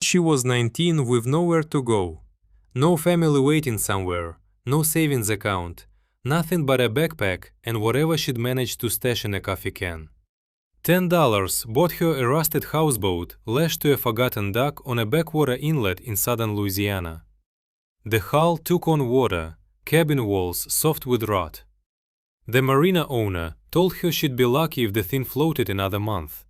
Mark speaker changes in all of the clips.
Speaker 1: she was 19 with nowhere to go. No family waiting somewhere, no savings account, nothing but a backpack and whatever she'd managed to stash in a coffee can. $10 bought her a rusted houseboat lashed to a forgotten dock on a backwater inlet in southern Louisiana. The hull took on water, cabin walls soft with rot. The marina owner told her she'd be lucky if the thing floated another month.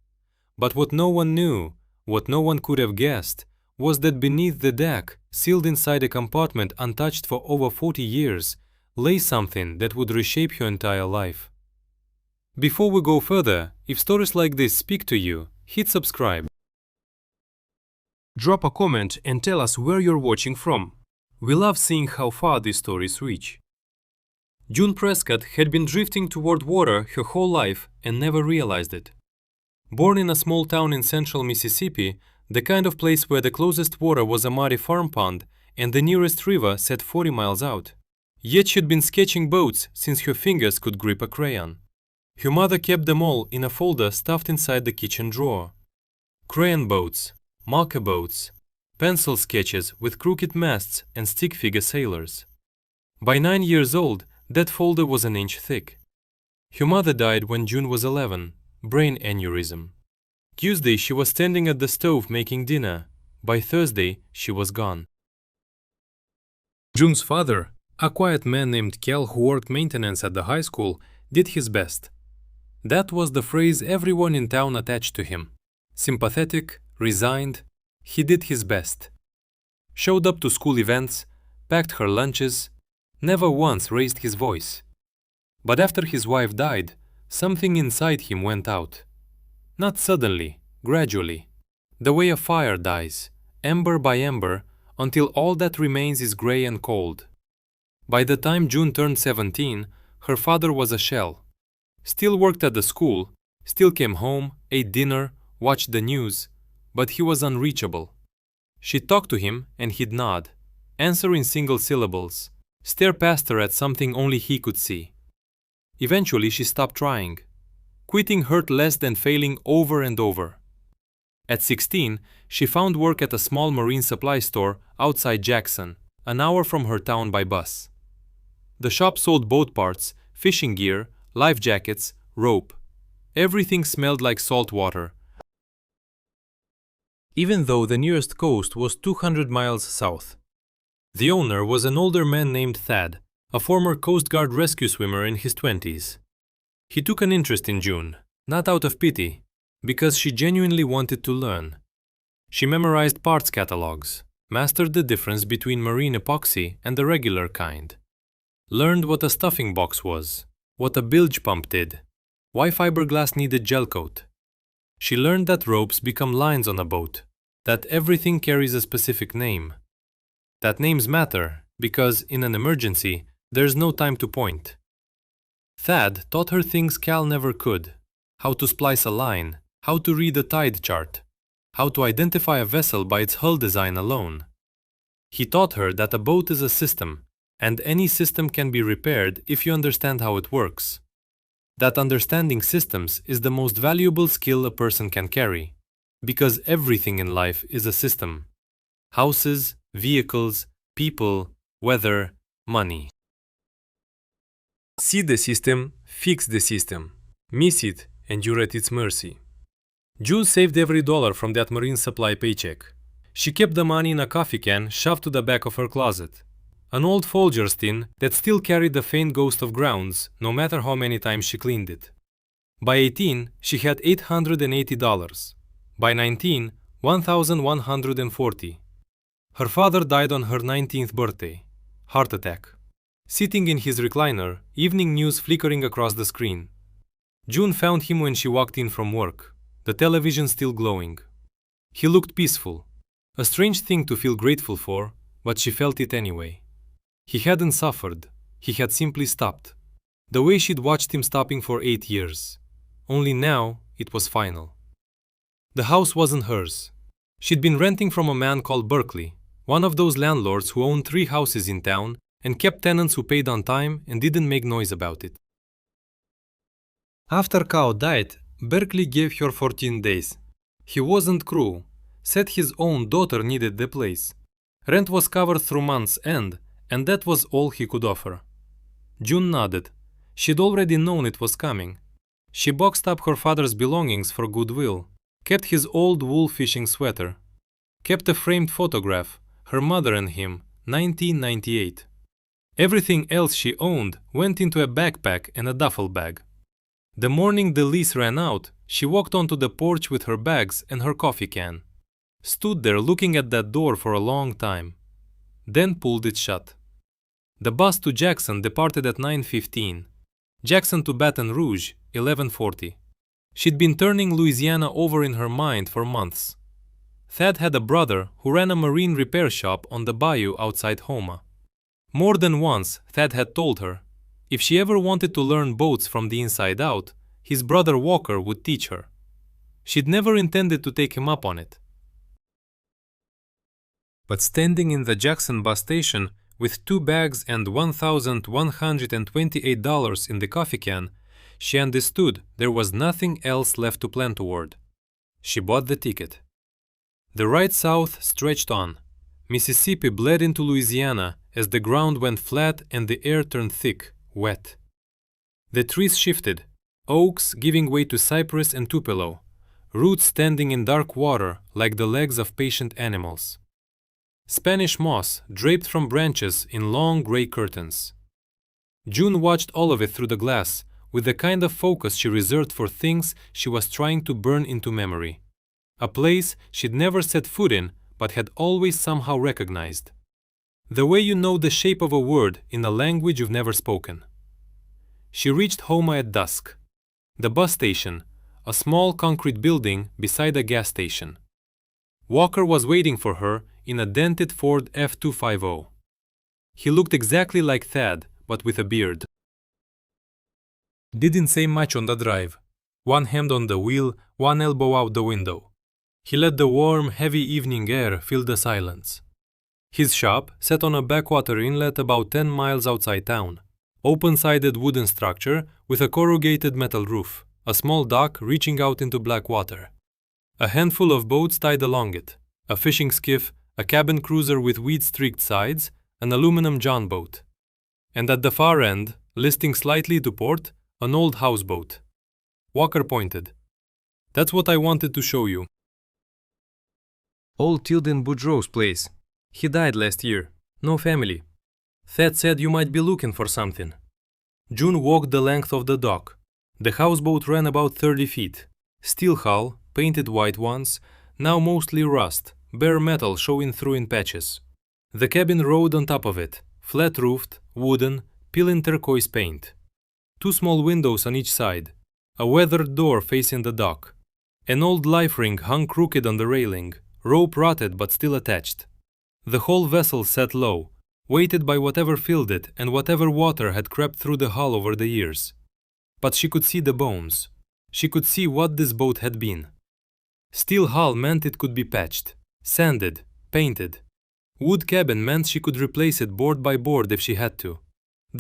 Speaker 1: But what no one knew, what no one could have guessed, was that beneath the deck, sealed inside a compartment untouched for over 40 years, lay something that would reshape her entire life. Before we go further, if stories like this speak to you, hit subscribe. Drop a comment and tell us where you're watching from. We love seeing how far these stories reach. June Prescott had been drifting toward water her whole life and never realized it. Born in a small town in central Mississippi, the kind of place where the closest water was a muddy farm pond and the nearest river sat 40 miles out. Yet she'd been sketching boats since her fingers could grip a crayon. Her mother kept them all in a folder stuffed inside the kitchen drawer. Crayon boats, marker boats, pencil sketches with crooked masts and stick figure sailors. By 9 years old, that folder was an inch thick. Her mother died when June was 11, brain aneurysm. Tuesday she was standing at the stove making dinner. By Thursday she was gone. June's father, a quiet man named Cal who worked maintenance at the high school, did his best. That was the phrase everyone in town attached to him. Sympathetic, resigned, he did his best. Showed up to school events, packed her lunches, never once raised his voice. But after his wife died, something inside him went out. Not suddenly, gradually. The way a fire dies, ember by ember, until all that remains is gray and cold. By the time June turned 17, her father was a shell. Still worked at the school, still came home, ate dinner, watched the news, but he was unreachable. She'd talk to him and he'd nod, answer in single syllables, stare past her at something only he could see. Eventually she stopped trying. Quitting hurt less than failing over and over. At 16, she found work at a small marine supply store outside Jackson, an hour from her town by bus. The shop sold boat parts, fishing gear, life jackets, rope. Everything smelled like salt water, even though the nearest coast was 200 miles south. The owner was an older man named Thad, a former Coast Guard rescue swimmer in his 20s. He took an interest in June, not out of pity, because she genuinely wanted to learn. She memorized parts catalogs, mastered the difference between marine epoxy and the regular kind, learned what a stuffing box was, what a bilge pump did, why fiberglass needed gel coat. She learned that ropes become lines on a boat, that everything carries a specific name. That names matter because, in an emergency, there's no time to point. Thad taught her things Cal never could: how to splice a line, how to read a tide chart, how to identify a vessel by its hull design alone. He taught her that a boat is a system, and any system can be repaired if you understand how it works. That understanding systems is the most valuable skill a person can carry, because everything in life is a system. Houses, vehicles, people, weather, money. See the system, fix the system. Miss it, and you're at its mercy. June saved every dollar from that marine supply paycheck. She kept the money in a coffee can shoved to the back of her closet. An old Folgers tin that still carried the faint ghost of grounds, no matter how many times she cleaned it. By 18, she had $880. By 19, $1,140. Her father died on her 19th birthday. Heart attack. Sitting in his recliner, evening news flickering across the screen. June found him when she walked in from work, the television still glowing. He looked peaceful. A strange thing to feel grateful for, but she felt it anyway. He hadn't suffered. He had simply stopped. The way she'd watched him stopping for 8 years. Only now, it was final. The house wasn't hers. She'd been renting from a man called Berkeley, one of those landlords who owned 3 houses in town and kept tenants who paid on time and didn't make noise about it. After Cow died, Berkeley gave her 14 days. He wasn't cruel, said his own daughter needed the place. Rent was covered through month's end, and that was all he could offer. June nodded. She'd already known it was coming. She boxed up her father's belongings for goodwill, kept his old wool fishing sweater, kept a framed photograph, her mother and him, 1998. Everything else she owned went into a backpack and a duffel bag. The morning the lease ran out, she walked onto the porch with her bags and her coffee can. Stood there looking at that door for a long time. Then pulled it shut. The bus to Jackson departed at 9:15. Jackson to Baton Rouge, 11:40. She'd been turning Louisiana over in her mind for months. Thad had a brother who ran a marine repair shop on the bayou outside Houma. More than once, Thad had told her, if she ever wanted to learn boats from the inside out, his brother Walker would teach her. She'd never intended to take him up on it. But standing in the Jackson bus station with 2 bags and $1,128 in the coffee can, she understood there was nothing else left to plan toward. She bought the ticket. The ride south stretched on. Mississippi bled into Louisiana as the ground went flat and the air turned thick, wet. The trees shifted, oaks giving way to cypress and tupelo, roots standing in dark water like the legs of patient animals. Spanish moss draped from branches in long gray curtains. June watched all of it through the glass, with the kind of focus she reserved for things she was trying to burn into memory. A place she'd never set foot in, but had always somehow recognized. The way you know the shape of a word in a language you've never spoken. She reached Houma at dusk. The bus station, a small concrete building beside a gas station. Walker was waiting for her in a dented Ford F-250. He looked exactly like Thad, but with a beard. Didn't say much on the drive. One hand on the wheel, one elbow out the window. He let the warm, heavy evening air fill the silence. His shop sat on a backwater inlet about 10 miles outside town. Open-sided wooden structure with a corrugated metal roof, a small dock reaching out into black water. A handful of boats tied along it, a fishing skiff, a cabin cruiser with weed-streaked sides, an aluminum John boat. And at the far end, listing slightly to port, an old houseboat. Walker pointed. That's what I wanted to show you. Old Tilden Boudreau's place. He died last year. No family. Thad said you might be looking for something. June walked the length of the dock. The houseboat ran about 30 feet. Steel hull, painted white once, now mostly rust, bare metal showing through in patches. The cabin rode on top of it, flat-roofed, wooden, peeling turquoise paint. 2 small windows on each side, a weathered door facing the dock. An old life ring hung crooked on the railing, rope rotted but still attached. The whole vessel sat low, weighted by whatever filled it and whatever water had crept through the hull over the years. But she could see the bones. She could see what this boat had been. Steel hull meant it could be patched, sanded, painted. Wood cabin meant she could replace it board by board if she had to.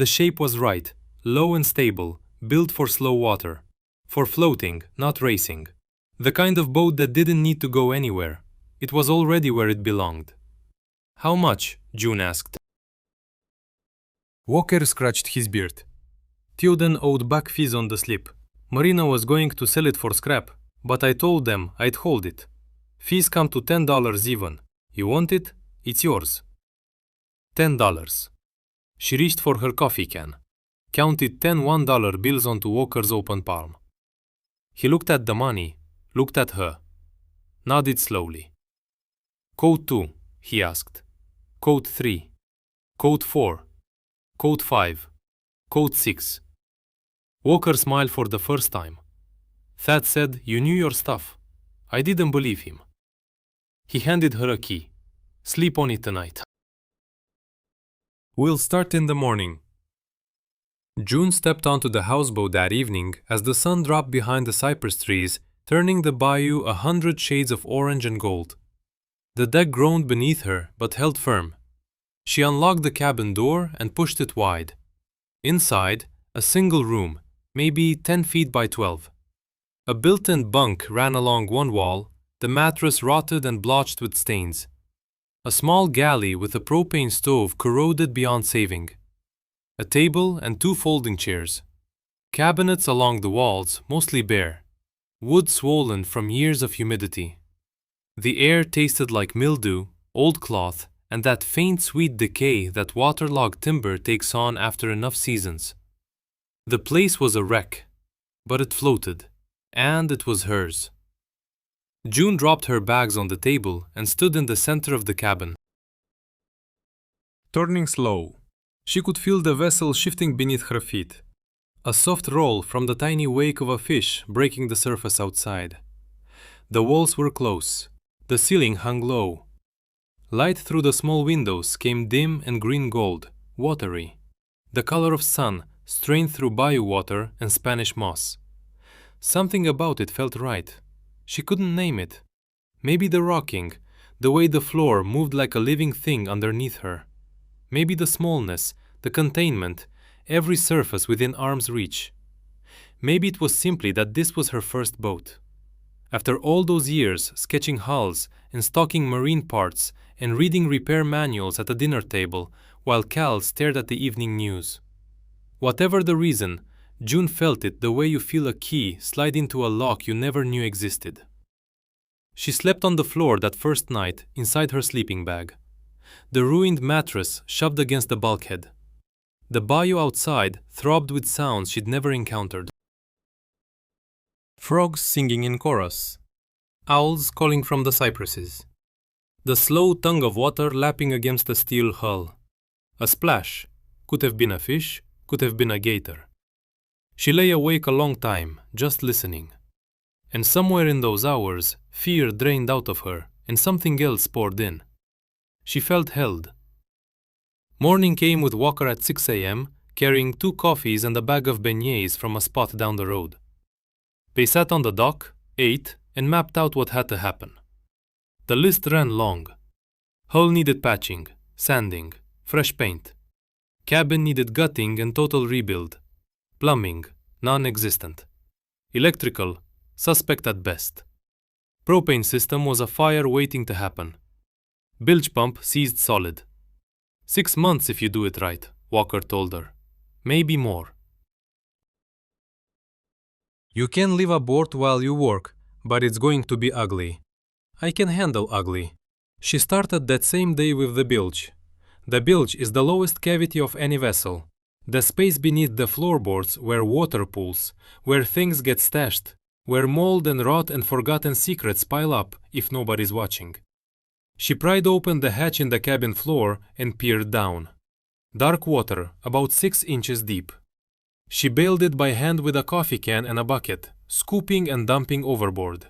Speaker 1: The shape was right, low and stable, built for slow water. For floating, not racing. The kind of boat that didn't need to go anywhere. It was already where it belonged. How much? June asked. Walker scratched his beard. Tilden owed back fees on the slip. Marina was going to sell it for scrap, but I told them I'd hold it. Fees come to $10 even. You want it? It's yours. $10. She reached for her coffee can. Counted 10 $1 bills onto Walker's open palm. He looked at the money, looked at her. Nodded slowly. Code 2, he asked. Code 3. Code 4. Code 5. Code 6. Walker smiled for the first time. Thad said, you knew your stuff. I didn't believe him. He handed her a key. Sleep on it tonight. We'll start in the morning. June stepped onto the houseboat that evening as the sun dropped behind the cypress trees, turning the bayou 100 shades of orange and gold. The deck groaned beneath her, but held firm. She unlocked the cabin door and pushed it wide. Inside, a single room, maybe 10 feet by 12. A built-in bunk ran along one wall, The mattress rotted and blotched with stains. A small galley with a propane stove corroded beyond saving. A table and 2 folding chairs. Cabinets along the walls, mostly bare. Wood swollen from years of humidity. The air tasted like mildew, old cloth, and that faint sweet decay that waterlogged timber takes on after enough seasons. The place was a wreck, but it floated, and it was hers. June dropped her bags on the table and stood in the center of the cabin. Turning slow, she could feel the vessel shifting beneath her feet. A soft roll from the tiny wake of a fish breaking the surface outside. The walls were close. The ceiling hung low. Light through the small windows came dim and green gold, watery. The color of sun strained through bayou water and Spanish moss. Something about it felt right. She couldn't name it. Maybe the rocking, the way the floor moved like a living thing underneath her. Maybe the smallness, the containment, every surface within arm's reach. Maybe it was simply that this was her first boat. After all those years sketching hulls and stocking marine parts and reading repair manuals at the dinner table while Cal stared at the evening news. Whatever the reason, June felt it the way you feel a key slide into a lock you never knew existed. She slept on the floor that first night inside her sleeping bag. The ruined mattress shoved against the bulkhead. The bayou outside throbbed with sounds she'd never encountered. Frogs singing in chorus. Owls calling from the cypresses. The slow tongue of water lapping against the steel hull. A splash. Could have been a fish, could have been a gator. She lay awake a long time, just listening. And somewhere in those hours, fear drained out of her and something else poured in. She felt held. Morning came with Walker at 6 a.m., carrying 2 coffees and a bag of beignets from a spot down the road. They sat on the dock, ate, and mapped out what had to happen. The list ran long. Hull needed patching, sanding, fresh paint. Cabin needed gutting and total rebuild. Plumbing, non-existent. Electrical, suspect at best. Propane system was a fire waiting to happen. Bilge pump seized solid. 6 months if you do it right, Walker told her. Maybe more. You can live aboard while you work, but it's going to be ugly. I can handle ugly. She started that same day with the bilge. The bilge is the lowest cavity of any vessel. The space beneath the floorboards where water pools, where things get stashed, where mold and rot and forgotten secrets pile up if nobody's watching. She pried open the hatch in the cabin floor and peered down. Dark water, about 6 inches deep. She bailed it by hand with a coffee can and a bucket, scooping and dumping overboard.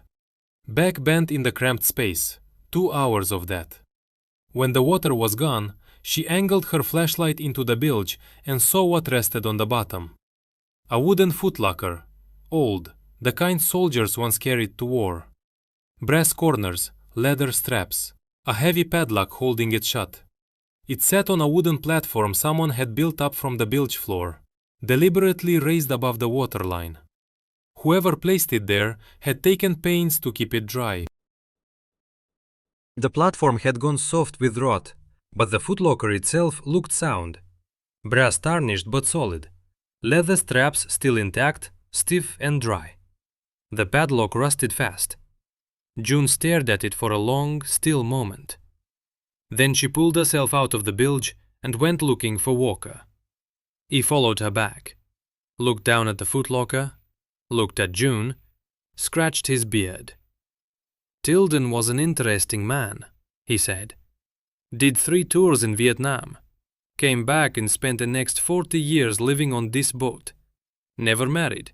Speaker 1: Back bent in the cramped space, 2 hours of that. When the water was gone, she angled her flashlight into the bilge and saw what rested on the bottom. A wooden footlocker, old, the kind soldiers once carried to war. Brass corners, leather straps, a heavy padlock holding it shut. It sat on a wooden platform someone had built up from the bilge floor, deliberately raised above the waterline. Whoever placed it there had taken pains to keep it dry. The platform had gone soft with rot, but the footlocker itself looked sound. Brass tarnished but solid. Leather straps still intact, stiff and dry. The padlock rusted fast. June stared at it for a long, still moment. Then she pulled herself out of the bilge and went looking for Walker. He followed her back, looked down at the footlocker, looked at June, scratched his beard. Tilden was an interesting man, he said. Did 3 tours in Vietnam. Came back and spent the next 40 years living on this boat. Never married.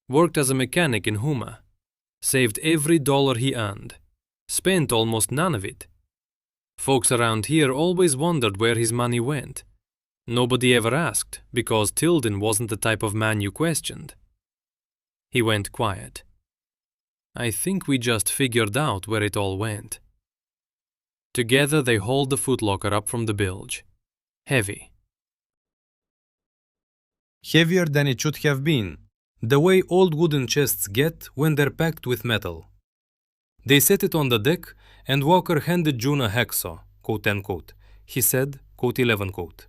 Speaker 1: Worked as a mechanic in Houma. Saved every dollar he earned. Spent almost none of it. Folks around here always wondered where his money went. Nobody ever asked, because Tilden wasn't the type of man you questioned. He went quiet. I think we just figured out where it all went. Together they hauled the footlocker up from the bilge. Heavy. Heavier than it should have been, the way old wooden chests get when they're packed with metal. They set it on the deck, and Walker handed June a hacksaw, quote-unquote. He said, quote-11, quote.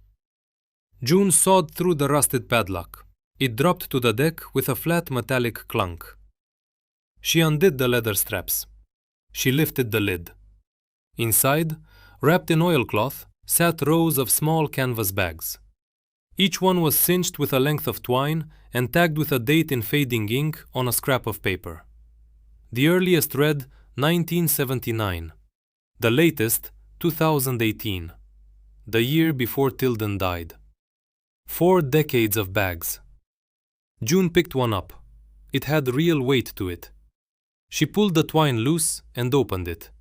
Speaker 1: June sawed through the rusted padlock. It dropped to the deck with a flat metallic clunk. She undid the leather straps. She lifted the lid. Inside, wrapped in oilcloth, sat rows of small canvas bags. Each one was cinched with a length of twine and tagged with a date in fading ink on a scrap of paper. The earliest read 1979. The latest, 2018. The year before Tilden died. 4 decades of bags. June picked one up. It had real weight to it. She pulled the twine loose and opened it.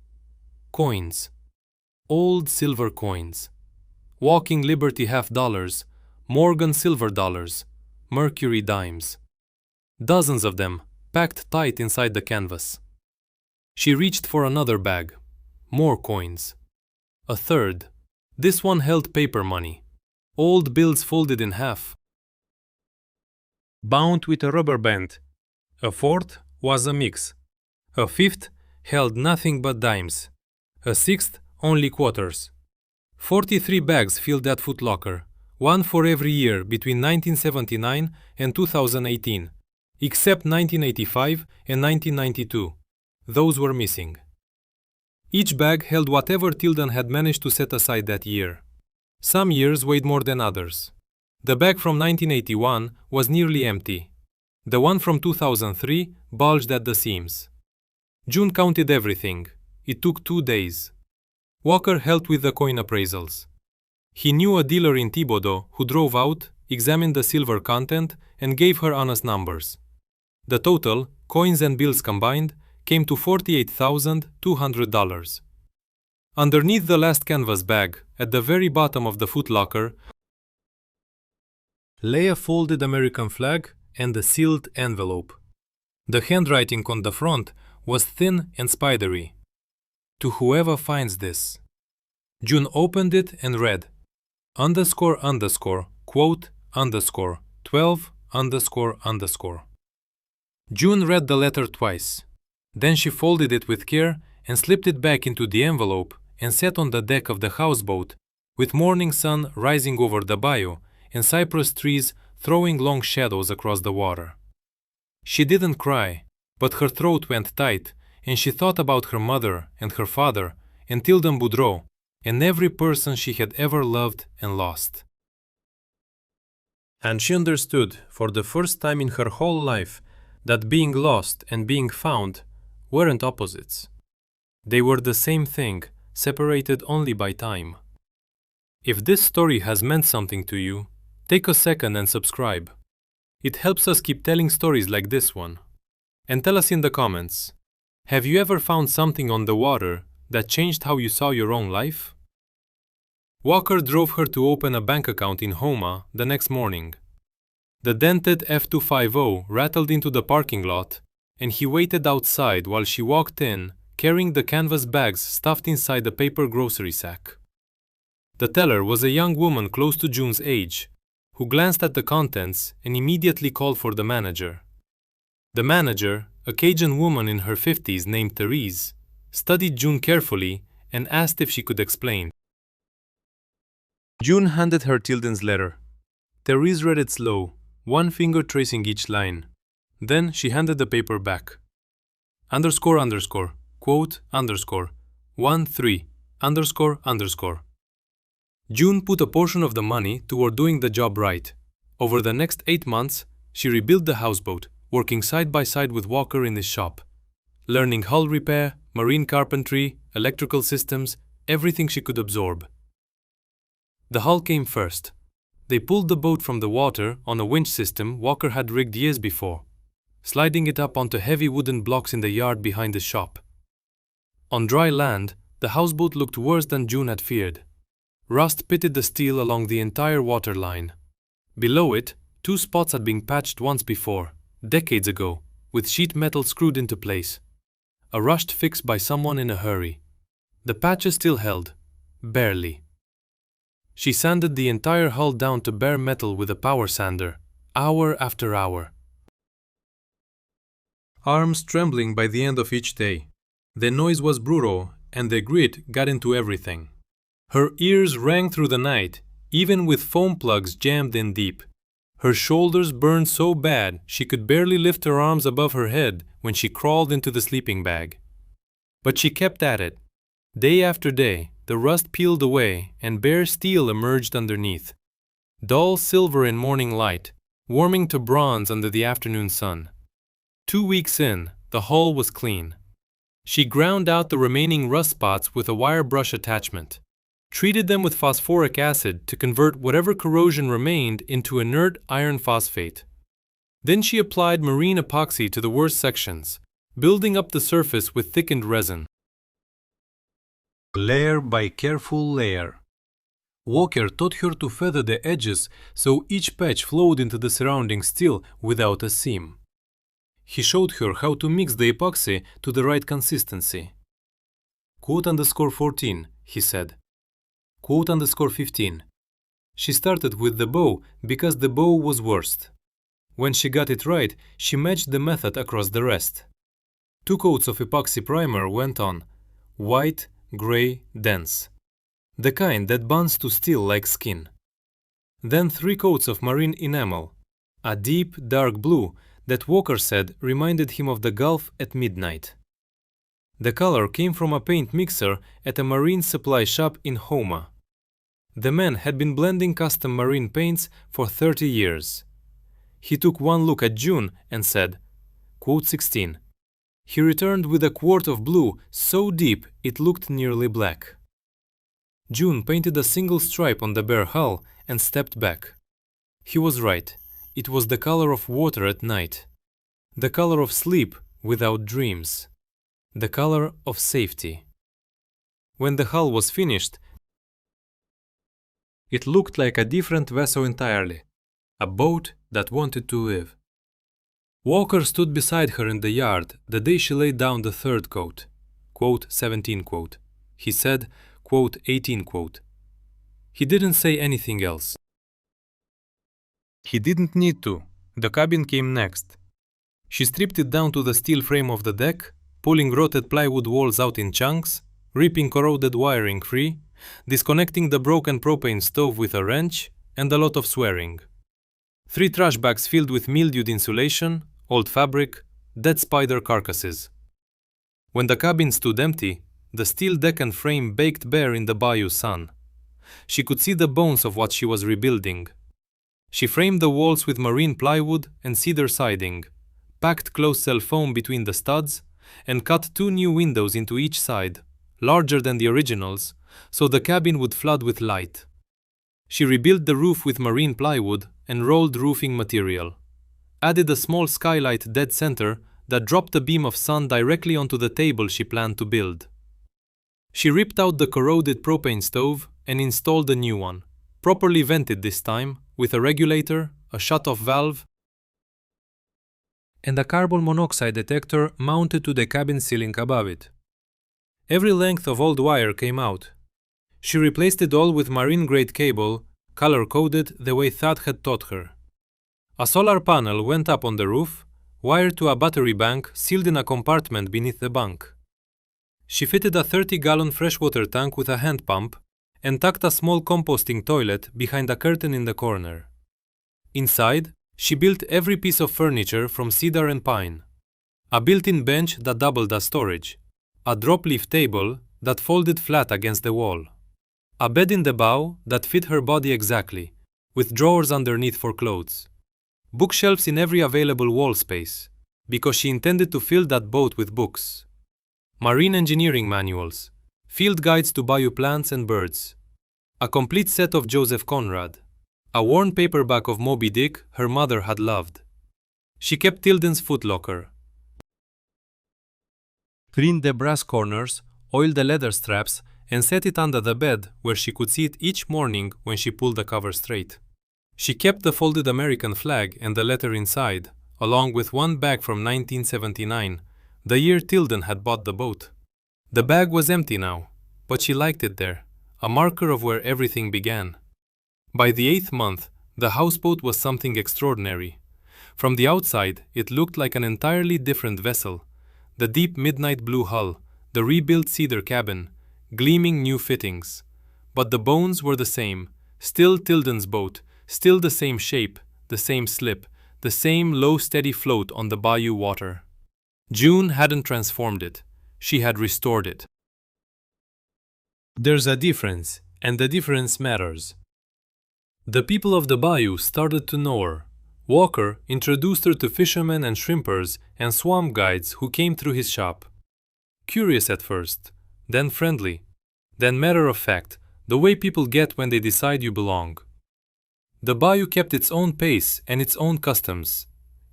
Speaker 1: Coins. Old silver coins. Walking Liberty $50, Morgan silver dollars, Mercury dimes. Dozens of them, packed tight inside the canvas. She reached for another bag. More coins. A third. This one held paper money. Old bills folded in half, bound with a rubber band. A fourth was a mix. A fifth held nothing but dimes. A sixth only quarters. 43 bags filled that footlocker, one for every year between 1979 and 2018, except 1985 and 1992. Those were missing. Each bag held whatever Tilden had managed to set aside that year. Some years weighed more than others. The bag from 1981 was nearly empty. The one from 2003 bulged at the seams. June counted everything. It took 2 days. Walker helped with the coin appraisals. He knew a dealer in Thibodaux who drove out, examined the silver content, and gave her honest numbers. The total, coins and bills combined, came to $48,200. Underneath the last canvas bag, at the very bottom of the footlocker, lay a folded American flag and a sealed envelope. The handwriting on the front was thin and spidery. To whoever finds this. June opened it and read, __, quote, _12, __. June read the letter twice. Then she folded it with care and slipped it back into the envelope and sat on the deck of the houseboat, with morning sun rising over the bayou and cypress trees throwing long shadows across the water. She didn't cry, but her throat went tight, and she thought about her mother and her father and Tilden Boudreau and every person she had ever loved and lost. And she understood, for the first time in her whole life, that being lost and being found weren't opposites. They were the same thing, separated only by time. If this story has meant something to you, take a second and subscribe. It helps us keep telling stories like this one. And tell us in the comments, have you ever found something on the water that changed how you saw your own life? Walker drove her to open a bank account in Houma the next morning. The dented F250 rattled into the parking lot, and he waited outside while she walked in, carrying the canvas bags stuffed inside a paper grocery sack. The teller was a young woman close to June's age, who glanced at the contents and immediately called for the manager. The manager, a Cajun woman in her 50s named Therese, studied June carefully and asked if she could explain. June handed her Tilden's letter. Therese read it slow, one finger tracing each line. Then she handed the paper back. __, quote, _13, __. June put a portion of the money toward doing the job right. Over the next 8 months, she rebuilt the houseboat, working side by side with Walker in his shop, learning hull repair, marine carpentry, electrical systems, everything she could absorb. The hull came first. They pulled the boat from the water on a winch system Walker had rigged years before, sliding it up onto heavy wooden blocks in the yard behind the shop. On dry land, the houseboat looked worse than June had feared. Rust pitted the steel along the entire waterline. Below it, 2 spots had been patched once before, decades ago, with sheet metal screwed into place. A rushed fix by someone in a hurry. The patches still held, barely. She sanded the entire hull down to bare metal with a power sander, hour after hour. Arms trembling by the end of each day. The noise was brutal, and the grit got into everything. Her ears rang through the night, even with foam plugs jammed in deep. Her shoulders burned so bad she could barely lift her arms above her head when she crawled into the sleeping bag. But she kept at it. Day after day, the rust peeled away and bare steel emerged underneath. Dull silver in morning light, warming to bronze under the afternoon sun. 2 weeks in, the hull was clean. She ground out the remaining rust spots with a wire brush attachment, treated them with phosphoric acid to convert whatever corrosion remained into inert iron phosphate. Then she applied marine epoxy to the worst sections, building up the surface with thickened resin. Layer by careful layer. Walker taught her to feather the edges so each patch flowed into the surrounding steel without a seam. He showed her how to mix the epoxy to the right consistency. "14", he said. "15". She started with the bow because the bow was worst. When she got it right, she matched the method across the rest. 2 coats of epoxy primer went on, white, gray, dense. The kind that bonds to steel like skin. Then 3 coats of marine enamel, a deep, dark blue that Walker said reminded him of the Gulf at midnight. The color came from a paint mixer at a marine supply shop in Houma. The man had been blending custom marine paints for 30 years. He took one look at June and said, "16". He returned with a quart of blue so deep it looked nearly black. June painted a single stripe on the bare hull and stepped back. He was right. It was the color of water at night. The color of sleep without dreams. The color of safety. When the hull was finished, it looked like a different vessel entirely. A boat that wanted to live. Walker stood beside her in the yard the day she laid down the 3rd coat. 17. He said, 18. He didn't say anything else. He didn't need to. The cabin came next. She stripped it down to the steel frame of the deck, pulling rotted plywood walls out in chunks, ripping corroded wiring free, disconnecting the broken propane stove with a wrench, and a lot of swearing. 3 trash bags filled with mildewed insulation, old fabric, dead spider carcasses. When the cabin stood empty, the steel deck and frame baked bare in the bayou sun. She could see the bones of what she was rebuilding. She framed the walls with marine plywood and cedar siding, packed closed-cell foam between the studs, and cut 2 new windows into each side, larger than the originals, so the cabin would flood with light. She rebuilt the roof with marine plywood and rolled roofing material, added a small skylight dead center that dropped a beam of sun directly onto the table she planned to build. She ripped out the corroded propane stove and installed a new one, properly vented this time, with a regulator, a shut-off valve, and a carbon monoxide detector mounted to the cabin ceiling above it. Every length of old wire came out. She replaced it all with marine-grade cable, color-coded the way Thad had taught her. A solar panel went up on the roof, wired to a battery bank sealed in a compartment beneath the bunk. She fitted a 30-gallon freshwater tank with a hand pump and tucked a small composting toilet behind a curtain in the corner. Inside, she built every piece of furniture from cedar and pine. A built-in bench that doubled as storage. A drop-leaf table that folded flat against the wall. A bed in the bow that fit her body exactly, with drawers underneath for clothes. Bookshelves in every available wall space, because she intended to fill that boat with books. Marine engineering manuals, field guides to bayou plants and birds. A complete set of Joseph Conrad. A worn paperback of Moby Dick her mother had loved. She kept Tilden's footlocker. Cleaned the brass corners, oiled the leather straps, and set it under the bed where she could see it each morning when she pulled the cover straight. She kept the folded American flag and the letter inside, along with one bag from 1979, the year Tilden had bought the boat. The bag was empty now, but she liked it there, a marker of where everything began. By the 8th month, the houseboat was something extraordinary. From the outside, it looked like an entirely different vessel. The deep midnight blue hull, the rebuilt cedar cabin, gleaming new fittings. But the bones were the same, still Tilden's boat, still the same shape, the same slip, the same low steady float on the bayou water. June hadn't transformed it, she had restored it. There's a difference, and the difference matters. The people of the bayou started to know her. Walker introduced her to fishermen and shrimpers and swamp guides who came through his shop. Curious at first, then friendly, then matter of fact, the way people get when they decide you belong. The bayou kept its own pace and its own customs.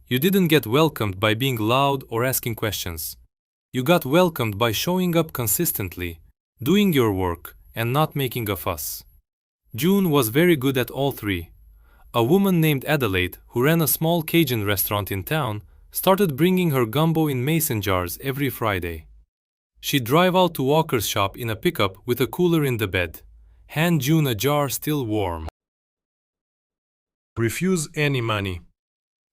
Speaker 1: You didn't get welcomed by being loud or asking questions. You got welcomed by showing up consistently, doing your work, and not making a fuss. June was very good at all three. A woman named Adelaide, who ran a small Cajun restaurant in town, started bringing her gumbo in mason jars every Friday. She'd drive out to Walker's shop in a pickup with a cooler in the bed. Hand June a jar still warm. Refuse any money.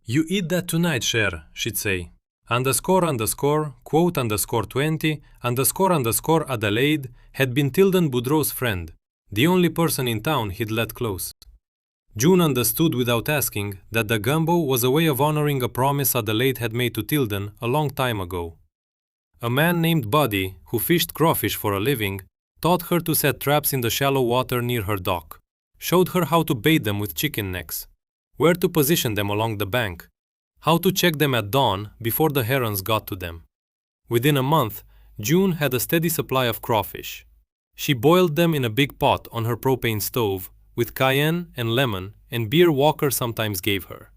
Speaker 1: You eat that tonight, Cher, she'd say. Quote underscore 20, underscore Adelaide had been Tilden Boudreau's friend, the only person in town he'd let close. June understood without asking that the gumbo was a way of honoring a promise Adelaide had made to Tilden a long time ago. A man named Buddy, who fished crawfish for a living, taught her to set traps in the shallow water near her dock, showed her how to bait them with chicken necks, where to position them along the bank, how to check them at dawn before the herons got to them. Within a month, June had a steady supply of crawfish. She boiled them in a big pot on her propane stove, with cayenne and lemon and beer Walker sometimes gave her.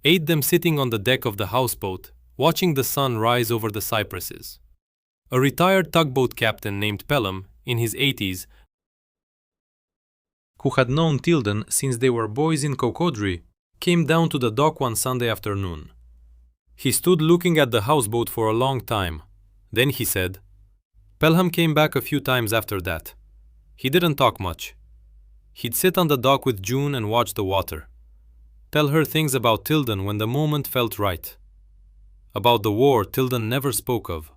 Speaker 1: Ate them sitting on the deck of the houseboat, watching the sun rise over the cypresses. A retired tugboat captain named Pelham, in his 80s, who had known Tilden since they were boys in Cocodrie, came down to the dock one Sunday afternoon. He stood looking at the houseboat for a long time. Then he said, Pelham came back a few times after that. He didn't talk much. He'd sit on the dock with June and watch the water. Tell her things about Tilden when the moment felt right. About the war Tilden never spoke of.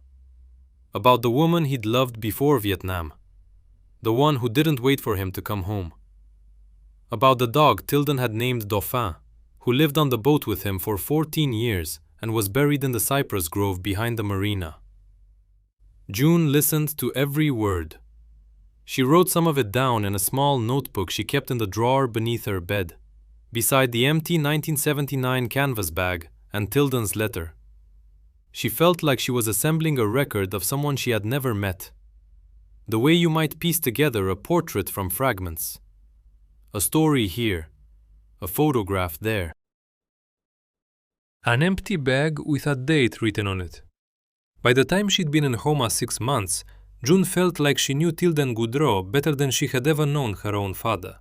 Speaker 1: About the woman he'd loved before Vietnam. The one who didn't wait for him to come home. About the dog Tilden had named Dauphin, who lived on the boat with him for 14 years and was buried in the cypress grove behind the marina. June listened to every word. She wrote some of it down in a small notebook she kept in the drawer beneath her bed, beside the empty 1979 canvas bag and Tilden's letter. She felt like she was assembling a record of someone she had never met. The way you might piece together a portrait from fragments. A story here, a photograph there. An empty bag with a date written on it. By the time she'd been in Homa 6 months, June felt like she knew Tilden Boudreau better than she had ever known her own father.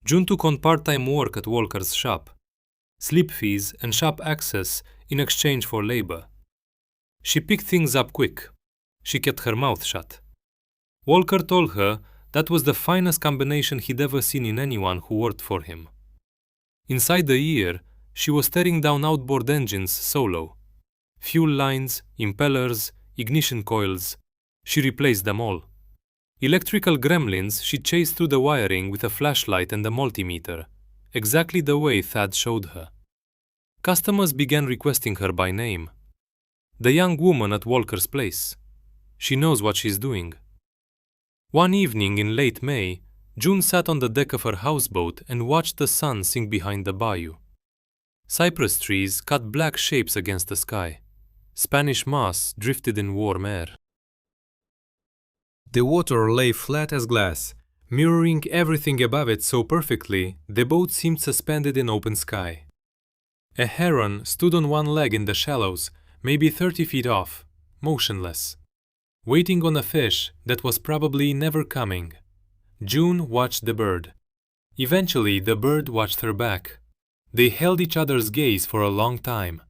Speaker 1: June took on part-time work at Walker's shop, sleep fees and shop access in exchange for labor. She picked things up quick. She kept her mouth shut. Walker told her that was the finest combination he'd ever seen in anyone who worked for him. Inside the year, she was tearing down outboard engines solo. Fuel lines, impellers, ignition coils. She replaced them all. Electrical gremlins she chased through the wiring with a flashlight and a multimeter, exactly the way Thad showed her. Customers began requesting her by name. The young woman at Walker's place. She knows what she's doing. One evening in late May, June sat on the deck of her houseboat and watched the sun sink behind the bayou. Cypress trees cut black shapes against the sky. Spanish moss drifted in warm air. The water lay flat as glass, mirroring everything above it so perfectly the boat seemed suspended in open sky. A heron stood on one leg in the shallows, maybe 30 feet off, motionless, waiting on a fish that was probably never coming. June watched the bird. Eventually, the bird watched her back. They held each other's gaze for a long time,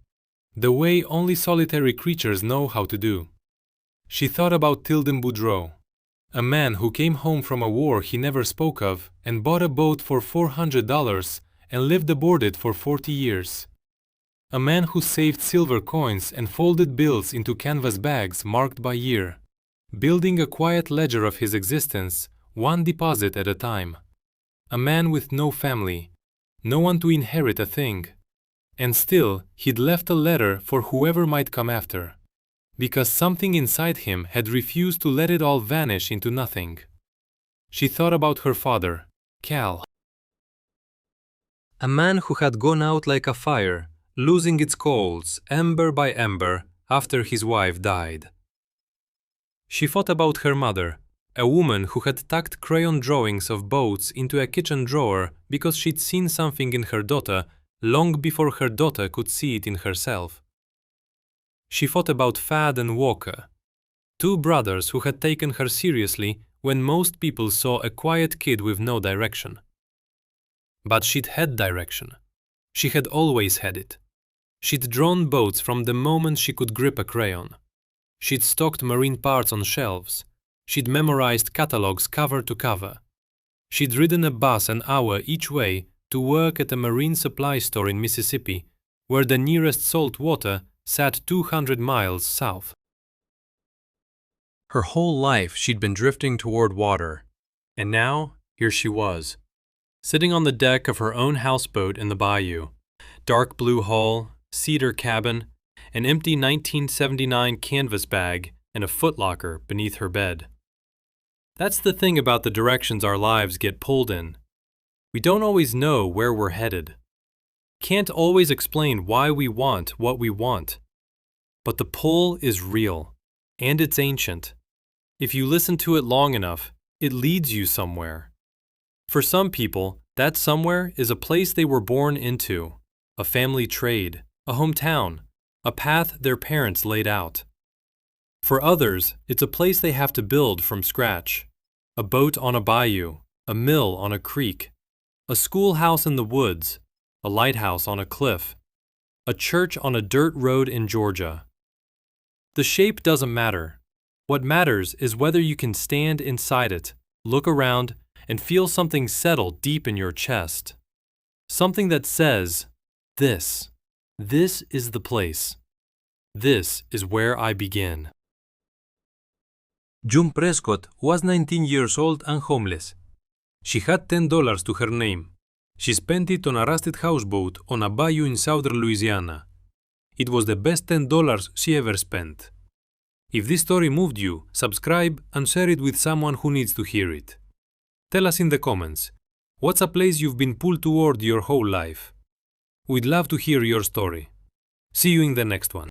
Speaker 1: the way only solitary creatures know how to do. She thought about Tilden Boudreau, a man who came home from a war he never spoke of and bought a boat for $400 and lived aboard it for 40 years. A man who saved silver coins and folded bills into canvas bags marked by year. building a quiet ledger of his existence, one deposit at a time. A man with no family, no one to inherit a thing. And still, he'd left a letter for whoever might come after, because something inside him had refused to let it all vanish into nothing. She thought about her father, Cal. A man who had gone out like a fire, losing its coals, ember by ember, after his wife died. She thought about her mother, a woman who had tucked crayon drawings of boats into a kitchen drawer because she'd seen something in her daughter long before her daughter could see it in herself. She thought about Thad and Walker, two brothers who had taken her seriously when most people saw a quiet kid with no direction. But she'd had direction. She had always had it. She'd drawn boats from the moment she could grip a crayon. She'd stocked marine parts on shelves. She'd memorized catalogs cover to cover. She'd ridden a bus an hour each way to work at a marine supply store in Mississippi, where the nearest salt water sat 200 miles south. Her whole life she'd been drifting toward water, and now here she was, sitting on the deck of her own houseboat in the bayou. Dark blue hull, cedar cabin, an empty 1979 canvas bag, and a footlocker beneath her bed. That's the thing about the directions our lives get pulled in. We don't always know where we're headed. Can't always explain why we want what we want. But the pull is real, and it's ancient. If you listen to it long enough, it leads you somewhere. For some people, that somewhere is a place they were born into, a family trade, a hometown, a path their parents laid out. For others, it's a place they have to build from scratch, a boat on a bayou, a mill on a creek, a schoolhouse in the woods, a lighthouse on a cliff, a church on a dirt road in Georgia. The shape doesn't matter. What matters is whether you can stand inside it, look around, and feel something settle deep in your chest. Something that says, this is the place. This is where I begin.
Speaker 2: June Prescott was 19 years old and homeless. She had $10 to her name. She spent it on a rusted houseboat on a bayou in southern Louisiana. It was the best $10 she ever spent. If this story moved you, subscribe and share it with someone who needs to hear it. Tell us in the comments, what's a place you've been pulled toward your whole life? We'd love to hear your story. See you in the next one.